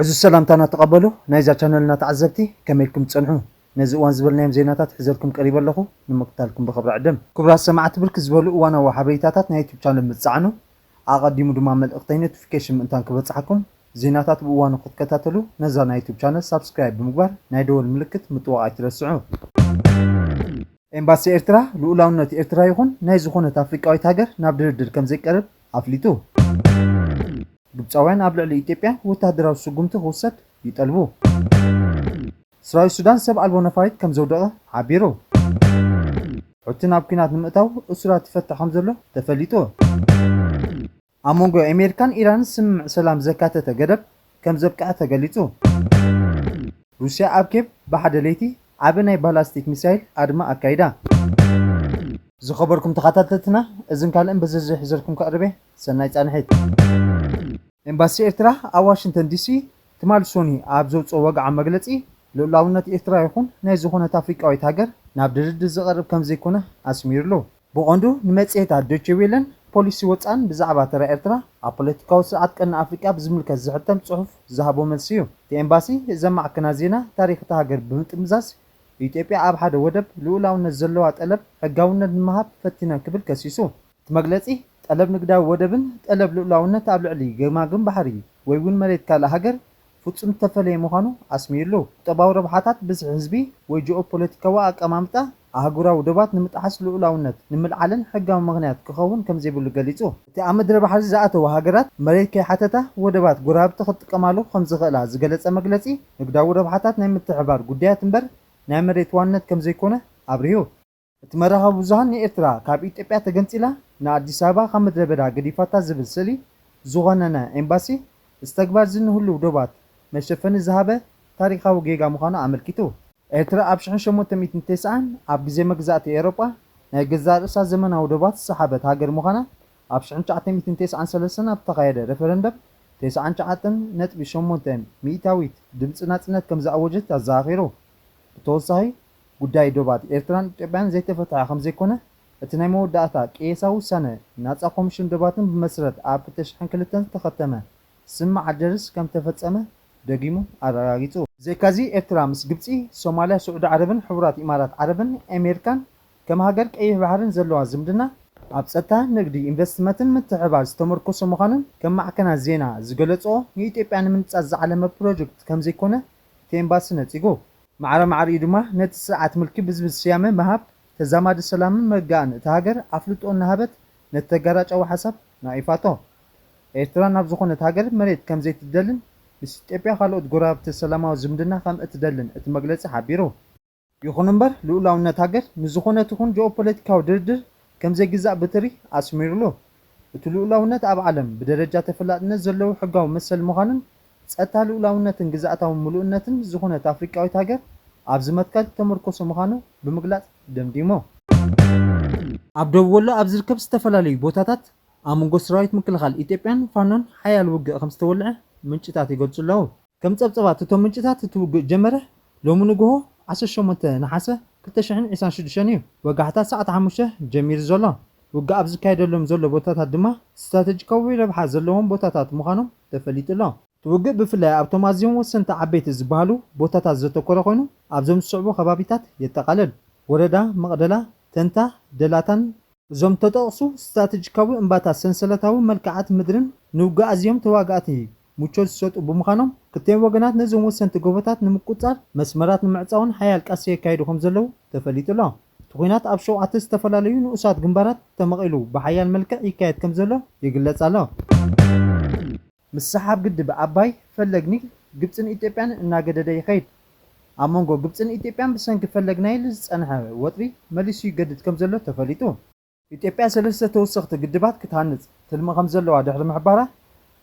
عزو السلام تانا تقبلوا نايزا channelنا تعزبتي كميلكم تصنعوا نزي وان زبلنايم زيناتات حزركم قريبا لكم نمقتالكم بخبر عدم كبرات سماعات برك زبلوا وانا وحبيتاتات نا يوتيوب channel متصعنوا اقدموا دما ملقتي نوتيفيكيشن انتان كبصحكم زيناتات بوانو كتكتاتلو نزا نا يوتيوب channel سبسكرايب بمغبار ناي دول ملكت متوقع ترسعوا امباسي ارترا لولاونت ارترا يكون ناي زخونه افريقاويت هاجر ناب دردر كم زي قرب افليتو ግብፃውያን ኣብ ልዕሊ ኢትዮጵያ ወተሃደራዊ ስጉምቲ ክውሰድ ይጠልቡ ሰራዊት ሱዳን ሰብ ኣልቦ ነፋሪት ከም ዘውደቐ ሓቢሩ ሕቲ ናብ ኩናት ንምእታው እስራት ይፈትሕ ከም ዘሎ ተፈሊጡ ኣብ መንጎ ኣሜሪካን ኢራን ስምምዕ ሰላም ዘካተተ ገደብ ከም ዘብቅዐ ተገሊጹ ሩስያ ኣብ ኬብ ብሓደ ለይቲ ዓብ ናይ ባላስቲክ ሚሳይል ኣድማ ኣካይዳ ዝኸበርኩም ተኸታተልትና እዝን ካልእን በዝርዝር ሒዘልኩም ከቕርበ ሰናይ ጻንሒት ኤምባሲ ኤርትራ ኣብ ዋሽንግተን ዲሲ ትማል ሶኒ ኣብ ዘውፅኦ ወግዓ መግለጺ ልኡላውነት ኤርትራ ይኹን ናይ ዝኾነት ኣፍሪቃዊት ሃገር ናብ ድርድር ዝቐርብ ከም ዘይኮነ ኣስሚሩሉ ብቐንዱ ንመጽሔታት ዶይቼ ቬለን ፖሊሲ ወፃን ብዛዕባ ተራ ኤርትራ ኣብ ፖለቲካዊ ስርዓት ቀና ኣፍሪቃ ብዝምልከት ዝሕተም ጽሑፍ ዝሃቦ መልሲ እዩ እቲ ኤምባሲ ዘማዕከና ዜና ታሪክ እታ ሃገር ብምጥምዛዝ ኢትዮጵያ ኣብ ሓደ ወደብ ልኡላውነት ዘለዋ ጠለብ ሕጋውነት ንምሃብ ፈቲነ ክብል ከሲሱ እቲ መግለጺ ጠለብ ንግዳዊ ወደብን ጠለብ ልኡላውነት ኣብ ልዕሊ ገማግም ባሕሪ ወይ እውን መሬት ካልእ ሃገር ፍጹም ተፈለየ ምዃኑ ኣስሚሩሉ ቁጠባዊ ረብሓታት ብዝሒ ህዝቢ ወይ ጂኦፖለቲካዊ ኣቀማምጣ ኣህጉራዊ ወደባት ንምጥሓስ ልኡላውነት ንምልዓልን ሕጋዊ ምኽንያት ክኸውን ከም ዘይብሉ ገሊጹ እቲ ኣብ ምድሪ ባሕሪ ዝኣተዋ ሃገራት መሬት ከይሓተታ ወደባት ጎራብቲ ክጥቀማሉ ከም ዝኽእላ ዝገለጸ መግለጺ ንግዳዊ ረብሓታት ናይ ምትሕብባር ጉዳያት እምበር ናይ መሬት ዋንነት ከም ዘይኮነ ኣብርሂቡ እቲ መራኸቢ ብዙሃን ንኤርትራ ካብ ኢትዮጵያ ተገንፂላ ንኣዲስ ኣበባ ካብ ምድረ በዳ ገዲፋታ ዝብል ስእሊ ዝኾነነ ኤምባሲ ዝተግባር ዝንህሉ ውደባት መሸፈኒ ዝሃበ ታሪኻዊ ጌጋ ምዃኑ ኣመልኪቱ ኤርትራ ኣብ 1890 ኣብ ግዜ መግዛእቲ ኤውሮጳ ናይ ገዛእ ርእሳ ዘመናዊ ውደባት ዝሰሓበት ሃገር ምዃና ኣብ 1993 ኣብ ተኻየደ ሬፈረንደም 99.8 ሚእታዊት ድምፂ ናጽነት ከም ዝኣወጀት ኣዘኻኺሩ ብተወሳኺ ጉዳይ ዶባት ኤርትራን ኢትዮጵያን ዘይተፈትሐ ከም ዘይኮነ እቲ ናይ መወዳእታ ቄሳዊ ውሳነ ናጻ ኮሚሽን ዶባትን ብመስረት ኣብ 2002 ዝተኸተመ ስማዕ ደርስ ከም ተፈጸመ ደጊሙ ኣረጋጊጹ ዘካዚ ኤርትራ ምስ ግብፂ ሶማልያ ስዑድ ዓረብን ሕቡራት ኢማራት ዓረብን ኣሜሪካን ከም ሃገር ቀይሕ ባሕርን ዘለዋ ዝምድና ኣብ ጸጥታ ንግዲ ኢንቨስትመንትን ምትሕብባር ዝተመርኮሰ ምዃኑን ከም ማዕከናት ዜና ዝገለጾ ንኢትዮጵያ ንምንጻት ዝዓለመ ፕሮጀክት ከም ዘይኮነ እቲ ኤምባሲ ነጺጉ ማዕረ ማዕሪኡ ድማ ነቲ ስርዓት ምልኪ ብዝብል ስያመ መሃብ ተዛማዲ ሰላምን መጋእን እቲ ሃገር ኣፍልጦ እናሃበት ነቲ ተጋራጫዊ ሓሳብ ናኢፋቶ ኤርትራ ናብ ዝኾነት ሃገር መሬት ከም ዘይትደልን ምስ ኢትዮጵያ ካልኦት ጎራብቲ ሰላማዊ ዝምድና ከም እትደልን እቲ መግለጺ ሓቢሩ ይኹን እምበር ልኡላውነት ሃገር ንዝኾነት ይኹን ጂኦፖለቲካዊ ድርድር ከም ዘይግዛእ በትሪ ኣስሚሩሉ እቲ ልኡላውነት ኣብ ዓለም ብደረጃ ተፈላጥነት ዘለዎ ሕጋዊ መሰል ምዃኑን ጸጥታ ልኡላውነትን ግዛእታዊ ምሉእነትን ዝኾነት ኣፍሪቃዊት ሃገር ኣብ ዝመትከል ተመርኮሰ ምዃኑ ብምግላጽ ደምዲሞ ኣብ ደቡብ ወሎ ኣብ ዝርከብ ዝተፈላለዩ ቦታታት ኣብ መንጎ ሰራዊት ምክልኻል ኢትዮጵያን ፋኖን ሓያል ውግእ ከም ዝተወልዐ ምንጭታት ይገልጹ ኣለዉ ከም ጸብጸባት እቶም ምንጭታት እቲ ውግእ ጀመረ ሎሚ ንግሆ 18 ነሓሰ 2026 እዩ ወጋሕታ ሰዓት 5 ጀሚሩ ዘሎ ውግእ ኣብ ዝካየደሎም ዘሎ ቦታታት ድማ ስትራቴጂካዊ ረብሓ ዘለዎም ቦታታት ምዃኖም ተፈሊጡ ኣሎ ትውግእ ብፍላይ ኣብቶም ኣዝዮም ወሰንቲ ዓበይቲ ዝበሃሉ ቦታታት ዘተኮረ ኮይኑ ኣብዞም ዝስዕቡ ከባቢታት የጠቓልል ወረዳ መቕደላ ተንታ ደላታን እዞም ተጠቕሱ ስትራቴጂካዊ እምባታት ሰንሰለታዊ መልክዓት ምድርን ንውግእ ኣዝዮም ተዋጋእቲ ምቾት ዝሰጡ ብምዃኖም ክልቲኦም ወገናት ነዞም ወሰንቲ ጎቦታት ንምቁጻር መስመራት ንምዕጻውን ሓያል ቃሲ የካይዱ ከም ዘለዉ ተፈሊጡ ኣሎ እቲ ኩናት ኣብ 7 ዝተፈላለዩ ንኡሳት ግንባራት ተመቒሉ ብሓያል መልክዕ ይካየድ ከም ዘሎ ይግለጽ ኣሎ مسحاب قد بأباي فلق نيل قبطن إثيوبيان ناقدد يخيد ኣብ መንጎ ግብፅን ኢትዮጵያን ብሰንኪ ፈለግናይል ዝጸንሐ ወጥሪ መሊሱ ይገድድ ከም ዘሎ ተፈሊጡ ኢትዮጵያ ሰለስተ ተወሰኽቲ ግድባት ክትሃንጽ ትልሚ ከም ዘለዋ ድሕሪ ምሕባራ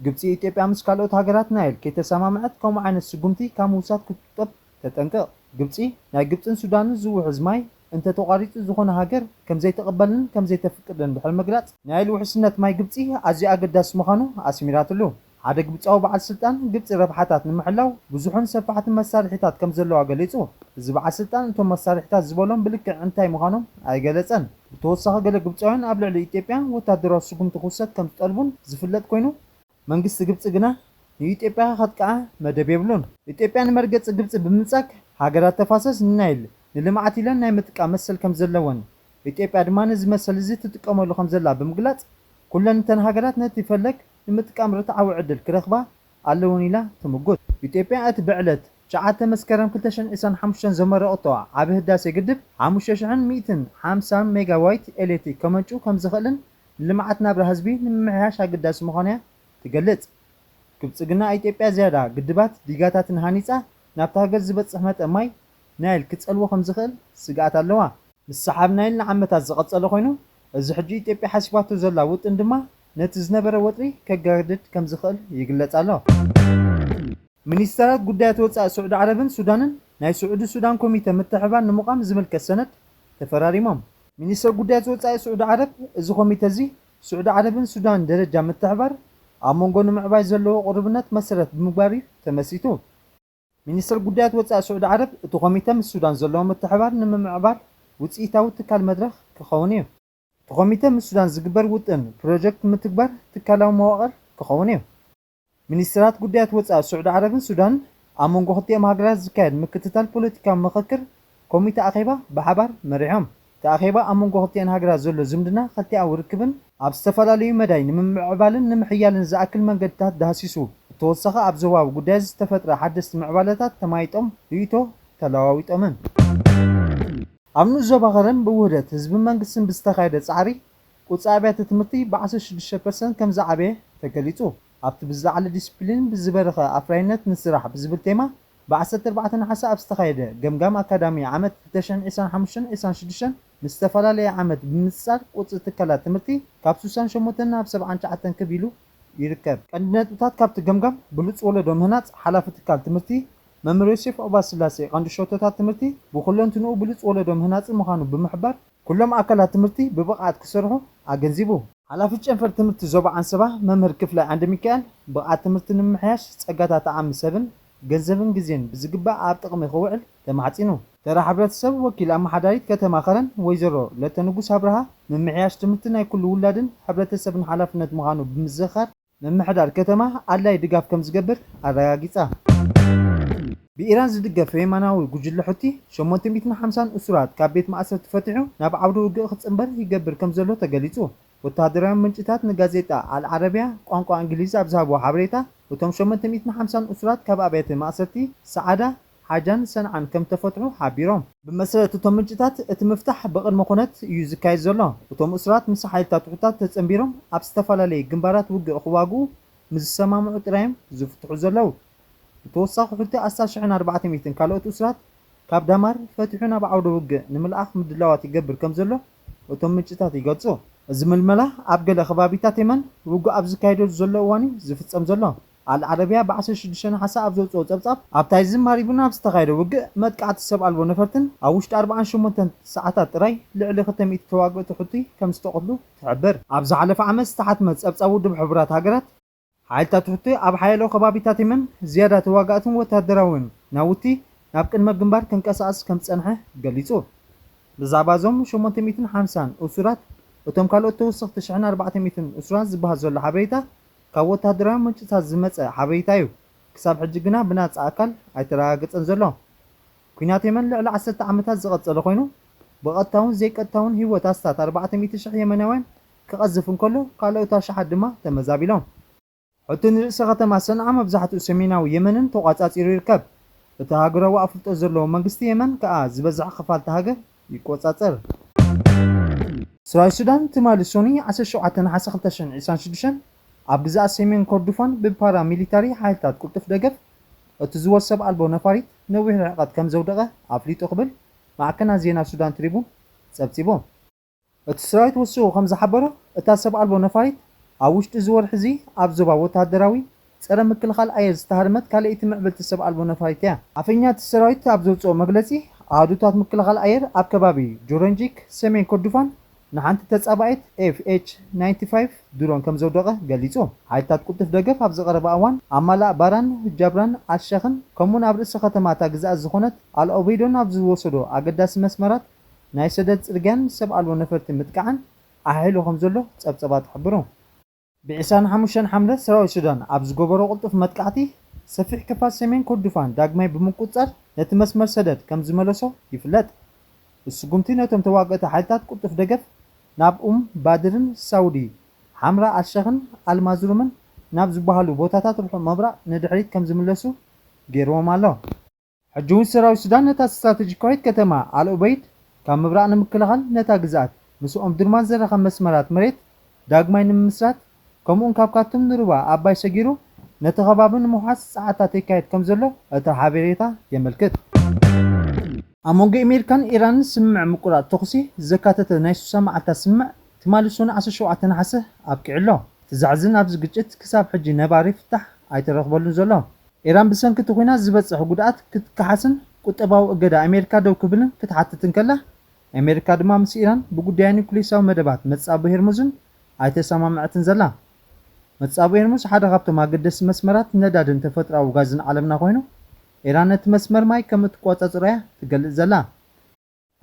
ግብፂ ኢትዮጵያ ምስ ካልኦት ሃገራት ናይል ከተሰማምዐት ከምኡ ዓይነት ስጉምቲ ካብ ምውሳድ ክትጠብ ተጠንቀቕ ግብፂ ናይ ግብፅን ሱዳንን ዝውሕዝ ማይ እንተ ተቋሪጹ ዝኾነ ሃገር ከም ዘይተቐበልን ከም ዘይተፍቅድን ድሕሪ ምግላጽ ናይል ውሕስነት ማይ ግብፂ ኣዝዩ ኣገዳሲ ምዃኑ ኣስሚራትሉ ሓደ ግብፃዊ በዓል ስልጣን ግብፂ ረብሓታት ንምሕላው ብዙሑን ሰፋሕትን መሳርሒታት ከም ዘለዋ ገሊጹ እዚ በዓል ስልጣን እንቶም መሳርሒታት ዝበሎም ብልክዕ እንታይ ምዃኖም ኣይገለጸን ብተወሳኺ ገለ ግብፃውያን ኣብ ልዕሊ ኢትዮጵያ ወታደራዊ ስጉምቲ ክውሰድ ከም ዝጠልቡን ዝፍለጥ ኮይኑ መንግስቲ ግብፂ ግና ንኢትዮጵያ ኸጥቃዓ መደብ የብሉን ኢትዮጵያ ንመርገጽ ግብጽ ብምጻክ ሃገራት ተፋሰስ ንናይል ንልምዓት ኢለን ናይ ምጥቃም መሰል ከም ዘለወን ኢትዮጵያ ድማ ነዚ መሰል እዚ ትጥቀመሉ ከም ዘላ ብምግላጽ ኩለን እተን ሃገራት ነቲ ፈለግ ንምጥቃም ርትዓዊ ዕድል ክረኽባ ኣለውን ኢላ ትምጎት። ኢትዮጵያ እቲ ብዕለት 9 መስከረም 2025 ዘመረቐቶ ዓቢ ህዳሴ ግድብ 5150 ሜጋዋት ኤሌክትሪክ ከመንጩ ከም ዝኽእልን ንልምዓት ናብራ ህዝቢ ንምምሕያሽ ኣገዳሲ ምዃኑ ትገልጽ። ግብጽ ግና ኢትዮጵያ ዝያዳ ግድባት ዲጋታትን ሃኒጻ ናብታ ሃገር ዝበጽሕ መጠን ማይ ናይል ክጸልዎ ከም ዝኽእል ስጋኣት ኣለዋ። ምሰሓብ ናይል ንዓመታት ዝቐጸለ ኮይኑ እዚ ሕጂ ኢትዮጵያ ሓሲባቶ ዘላ ውጥን ድማ ነቲ ዝነበረ ወጥሪ ከጋድድ ከም ዝኽእል ይግለጽ ኣሎ። ሚኒስትራት ጉዳያት ወጻኢ ስዑድ ዓረብን ሱዳንን ናይ ስዑድ ሱዳን ኮሚቴ ምትሕብባር ንምቋም ዝምልከት ሰነድ ተፈራሪሞም። ሚኒስትር ጉዳያት ወጻኢ ስዑድ ዓረብ እዚ ኮሚቴ እዚ ስዑድ ዓረብን ሱዳን ደረጃ ምትሕብባር ኣብ መንጎ ንምዕባይ ዘለዎ ቁርብነት መሰረት ብምግባር ተመሲቱ። ሚኒስትር ጉዳያት ወጻኢ ስዑድ ዓረብ እቲ ኮሚቴ ምስ ሱዳን ዘለዎ ምትሕብባር ንምምዕባር ውፅኢታዊ ትካል መድረኽ ክኸውን እዩ። እቲ ኮሚቴ ምስ ሱዳን ዝግበር ውጥን ፕሮጀክት ምትግባር ትካላዊ መዋቕር ክኸውን እዩ። ሚኒስትራት ጉዳያት ወጻኢ ስዑድ ዓረብን ሱዳንን ኣብ መንጎ ክልቲኦም ሃገራት ዝካየድ ምክትታል ፖለቲካዊ ምክክር ኮሚቴ ኣኼባ ብሓባር መሪሖም። እቲ ኣኼባ ኣብ መንጎ ክልቲአን ሃገራት ዘሎ ዝምድና ክልቲኣዊ ርክብን ኣብ ዝተፈላለዩ መዳይ ንምምዕባልን ንምሕያልን ዝኣክል መንገድታት ዳሃሲሱ ብተወሳኺ ኣብ ዞባዊ ጉዳይ ዝተፈጥረ ሓደስቲ ምዕባለታት ተማይጦም ርእይቶ ተለዋዊጦምን። ኣብ ንኡስ ዞባ ኸረን ብውህደት ህዝብን መንግስትን ብዝተኻየደ ፃዕሪ ቁፅሪ ኣብያተ ትምህርቲ ብ16% ከም ዝዓበየ ተገሊጹ። ኣብቲ ብዝለዓለ ዲስፕሊን ብዝበረኸ ኣፍራይነት ንስራሕ ብዝብል ቴማ ብ14 ናሓሰ ኣብ ዝተኻየደ ገምጋም ኣካዳሚ ዓመት 2025-26 ምስ ዝተፈላለየ ዓመት ብምንጻር ቁፅሪ ትካላት ትምህርቲ ካብ 68 ናብ 79 ክብ ኢሉ ይርከብ። ቀንዲ ነጥብታት ካብቲ ገምጋም ብሉፅ ወለዶ ምህናፅ ሓላፊ ትካል ትምህርቲ መምህር ዮሴፍ ኦባስላሴ ቀንዲ ሸቶታት ትምህርቲ ብኩለንትንኡ ብሉፅ ወለዶ ምህናፅ ምዃኑ ብምሕባር ኩሎም ኣካላት ትምህርቲ ብብቕዓት ክሰርሑ ኣገንዚቡ። ሓላፊ ጨንፈር ትምህርቲ ዞባ ዓንሰባ መምህር ክፍላይ ዓንደ ሚካኤል ብቕዓት ትምህርቲ ንምምሕያሽ ፀጋታት ዓሚ ሰብን ገንዘብን ግዜን ብዝግባእ ኣብ ጥቕሚ ክውዕል ተማሕፂኑ። ተራ ሕብረተሰብ ወኪል ኣመሓዳሪት ከተማ ኸረን ወይዘሮ ለተ ንጉስ ኣብርሃ ምምሕያሽ ትምህርቲ ናይ ኩሉ ውላድን ሕብረተሰብን ሓላፍነት ምዃኑ ብምዝኻር ምምሕዳር ከተማ ኣድላይ ድጋፍ ከም ዝገብር ኣረጋጊፃ። ብኢራን ዝድገፍ የማናዊ ጉጅለ ሕቲ 850 እሱራት ካብ ቤት ማእሰር ተፈቲሑ ናብ ዓውደ ውግእ ክጽንበር ይገብር ከም ዘሎ ተገሊጹ። ወታደራዊ ምንጭታት ንጋዜጣ አልዓረቢያ ቋንቋ እንግሊዝ ኣብ ዝሃብዎ ሓበሬታ እቶም 850 እሱራት ካብ ኣብያተ ማእሰርቲ ሰዓዳ ሓጃን ሰንዓን ከም ተፈትሑ ሓቢሮም። ብመሰረት እቶም ምንጭታት እቲ ምፍታሕ ብቅድመ ኩነት እዩ ዝካየድ ዘሎ። እቶም እሱራት ምስ ሓይልታት ውሕታት ተጸንቢሮም ኣብ ዝተፈላለየ ግንባራት ውግእ ክዋግኡ ምዝሰማምዑ ጥራዮም ዝፍትሑ ዘለው። ብተወሳኺ ሕቲ 10400 ካልኦት እሱራት ካብ ዳማር ፈቲሑ ናብ ዓውደ ውግእ ንምልኣኽ ምድላዋት ይገብር ከም ዘሎ እቶም ምንጭታት ይገልጹ። እዚ ምልመላ ኣብ ገለ ከባቢታት የመን ውግእ ኣብ ዝካየደሉ ዘሎ እዋን ዝፍጸም ዘሎ። አልዓረቢያ ብ16 ናሓሰ ኣብ ዘውፅኦ ጸብጻብ ኣብ ታይዝ ማሪቡና ኣብ ዝተኻየደ ውግእ መጥቃዕቲ ሰብ ኣልቦ ነፈርትን ኣብ ውሽጢ 48 ሰዓታት ጥራይ ልዕሊ 200 ተዋግእቲ ሕቲ ከም ዝተቐትሉ ትሕብር። ኣብ ዝሓለፈ ዓመት ዝተሓትመ ጸብጻብ ውድብ ሕቡራት ሃገራት ሓይልታት ሕቲ ኣብ ሓያሎ ከባቢታት የመን ዝያዳ ተዋጋእትን ወታደራውን ናውቲ ናብ ቅድመ ግንባር ክንቀሳቐስ ከም ዝጸንሐ ገሊጹ። ብዛዕባ እዞም 850 እሱራት እቶም ካልኦት ተወሰኽቲ 1400 እሱራት ዝበሃል ዘሎ ሓበሬታ ካብ ወታደራዊ ምንጭታት ዝመፀ ሓበሬታ እዩ። ክሳብ ሕጂ ግና ብናፃ ኣካል ኣይተረጋገፀን ዘሎ። ኩናት የመን ልዕሊ 10 ዓመታት ዝቐፀለ ኮይኑ ብቐጥታውን ዘይቀጥታውን ህይወት ኣስታት 400,000 የመናውያን ክቐዝፍ እንከሎ ካልኦት ኣሽሓት ድማ ተመዛቢሎም። ሕቲ ንርእሰ ከተማ ሰንዓ መብዛሕትኡ ሰሜናዊ የመንን ተቋፃፂሩ ይርከብ። እቲ ሃገራዊ ኣፍልጦ ዘለዎ መንግስቲ የመን ከዓ ዝበዝሐ ክፋልቲ ሃገር ይቆፃፀር። ሰራዊት ሱዳን ትማሊ ሶኒ 17 ናሓሰ 2026 ኣብ ግዛእ ሰሜን ኮርዶፋን ብፓራ ሚሊታሪ ሓይልታት ቁልጡፍ ደገፍ እቲ ዝወሰብ ኣልቦ ነፋሪት ነዊሕ ርሕቀት ከም ዘውደቐ ኣፍሊጡ ክብል ማዕከናት ዜና ሱዳን ትሪቡን ጸብጺቦ። እቲ ሰራዊት ወሲኹ ከም ዝሓበሮ እታ ሰብ ኣልቦ ነፋሪት ኣብ ውሽጢ ዝወርሒ እዚ ኣብ ዞባ ወታደራዊ ፀረ ምክልኻል ኣየር ዝተሃድመት ካልአይቲ ምዕብልቲ ሰብ ኣልቦ ነፋሪት እያ። ኣፈኛ እቲ ሰራዊት ኣብ ዘውፅኦ መግለጺ ኣሃዱታት ምክልኻል ኣየር ኣብ ከባቢ ጆረንጂክ ሰሜን ኮርዶፋን ንሓንቲ ተጻባኢት FH-95 ድሮን ከም ዘውደቐ ገሊጹ። ሓይልታት ቁልጡፍ ደገፍ ኣብ ዝቐረበ እዋን ኣብ ማላእ ባራን ጃብራን ኣልሸኽን ከምኡውን ኣብ ርእሲ ከተማታ ግዛኣት ዝኾነት ኣልኦቤይዶን ኣብ ዝወሰዶ ኣገዳሲ መስመራት ናይ ሰደድ ጽርግያን ሰብ ኣልቦ ነፈርቲ ምጥቃዕን ኣሕይሉ ከም ዘሎ ጸብጸባት ይሕብሩ። بعسان حموشان حملة سراوي السودان عبز جبرو قلت في متقعتي سفيح كفاس سمين كردفان داغماي بمقصر نتمسمر سدد كم زملسو يفلت السقمتين تم تواقعت حالتات قلت في دقف ناب بادرن سعودي حمراء الشغن المازرومن ناب زبهالو بوتاتات روح مبرا ندحريت كم زملسو غيرهم الله حجون سراوي السودان نتا استراتيجيكويت كتما على أبيت كم مبرا نمكلغال نتا غزات مسو درمان زرخم مسمرات مريت داغماي نمسرات كمون كابكاتم نروبا أباي سجيرو نتغبابن محاس ساعات يكايد كم زلو أتا حبيريتا يملكت أمونغ أمريكان إيران سمع مقرات تخسي زكاتة نايسو سمع تسمع تمالسون عسى شو عتنا حسه أبكي علو تزعزن أبز قجت كساب حجي نباري فتح أيت رغبلن زلو إيران بسن كتوخينا زبط حقودات كتكحسن كتباو أجدا أمريكا دو كبلن كتحت تنكله أمريكا دما مس إيران بقودياني كليساو مدبات متصابو هرمزن أيت سما معتن زلا متصابو هرمز حدا غابتو ما قدس مسمرات ندادن تفتراو غازن عالمنا خوينو إيران تمسمر ماي كم تقواتصريا تقلق زلا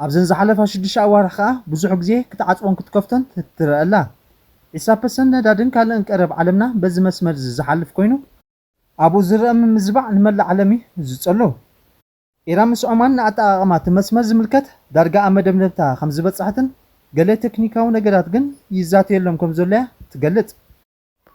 أبزن زحلفا شدش أوار خا بزح غزي كتعصون كتكفتن تترى لا إسابسن ندادن كالن قرب عالمنا بز مسمر زحلف كوينو أبو زرم مزبع نملع عالمي زصلو إيران مس عمان نعطى أقامات مسمر زملكت درجة أمدم نبتا 5 بصحتن قال تكنيكاو نقرات جن يزاتي لهم كم زوليا تقلت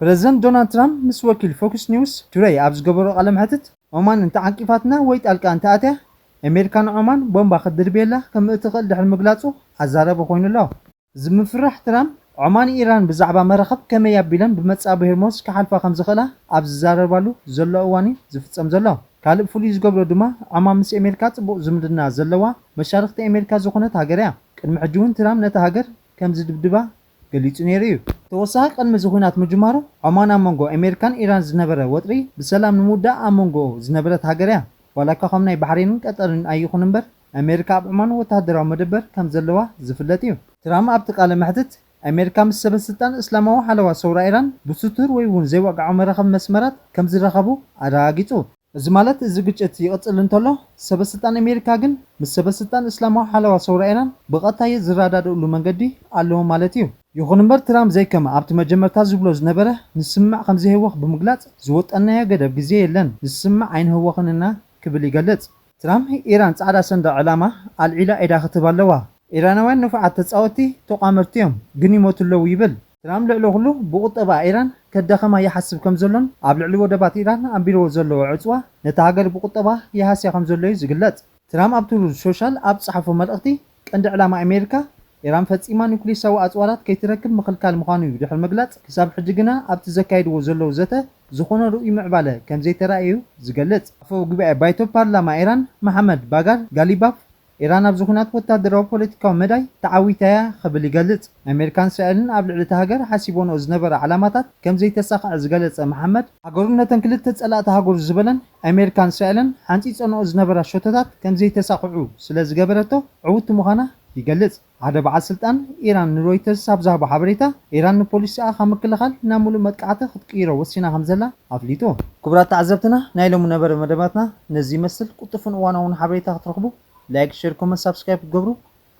بريزيدنت دونالد ترامب مس وكيل فوكس نيوز توري أبز قبرو علم حتت عمان انت عقفاتنا ويت ألقى انت أتيه أمريكان عمان بومبا خدر بيلا كم اتقل دحل مقلاصو حزارة بخوين الله زم فرح ترامب عمان إيران بزعبا مرخب كما يبيلن بمتصاب هرموز كحلفا 5 خلا أبز زاربالو زلو أواني زفتسم زلو كالب فوليز قبرو دما عمان مس أمريكا تبو زمدنا زلوا مشاركة أمريكا زخونة هاجريا كن محجون ترامب نتهاجر كم زدبدبا قليت نيريو توساق المزخونات مجمارو عمان امونغو أمريكان إيران زنبرة وطري بسلام نمودا امونغو زنبرة هاجريا ولكن خمناي بحرين قطرن أيخون نمبر أمريكا بعمان وتهدروا مدبر كم زلوا زفلتيو ترامب أبتقال محدت أمريكا مسبستان إسلامو حلوا صورة إيران بسطور ويون زي وقعوا مرخب مسمرات كم زرخبو أراغيتو زمالت زوجت يقتل انتلو سبستان أمريكا جن مسبستان إسلامو حلوا صورة إيران بقطعي زرادة دولو منجدي قالوا مالتيو يخون نمبر ترامب زي كما عبت مجمر تازبلو زنبره نسمع 5 هوخ بمقلاص زوت أنها قدب جزيه لن نسمع عين هوخننا كبل يقلت ترامب إيران تعالى صندوق علامة العلا إذا خطب اللوا إيرانوان نفعت تصوتي تقامرتيهم جني موت اللو يبل ترامب لعلو غلو بقطبة إيران كدخما يحسب كم زلون قبل علو دبات إيران أمبيرو زلو عصوة نتاجر بقطبة يحسب كم زلو يزقلت ترامب أبتلو السوشيال أب صحفه ملقتي كند علامة أمريكا إيران فتسيما نيوكليس سوا أطوارات كي تركب مخلكال مخانو يدح المقلات كساب حجقنا أبت زكايد وزلو زته زخونا رؤي معبالة كم زي ترأيو زقلت فوق بقى بايتو بارلاما إيران محمد باقر غاليباف إيران أبزخونات وتادروا بوليتيكاو مداي تعويتايا خبل يقلت أمريكان سألن قبل علتهاجر حاسبون أزنبر علامات كم زي تساقع زقلت محمد أقولنا تنكلت تسألات هاجر زبلن أمريكان سألن حانتي تصنع أزنبر الشوتات كم زي تساقعو سلاز قبرته عود مخانا يقلت هذا بعد سلطان إيران رويترز سابزها بحبريتا إيران بوليس آخر مكلخال نامولو متقعته خد كيرو وسينا خمزلا أفليتو كبرات تعذبتنا نايلو منبر مدباتنا نزي مسل قطفن وانا ون حبريتا خد رخبو لايك شير كومنت سبسكرايب قبرو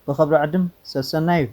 بخبر عدم سسنايو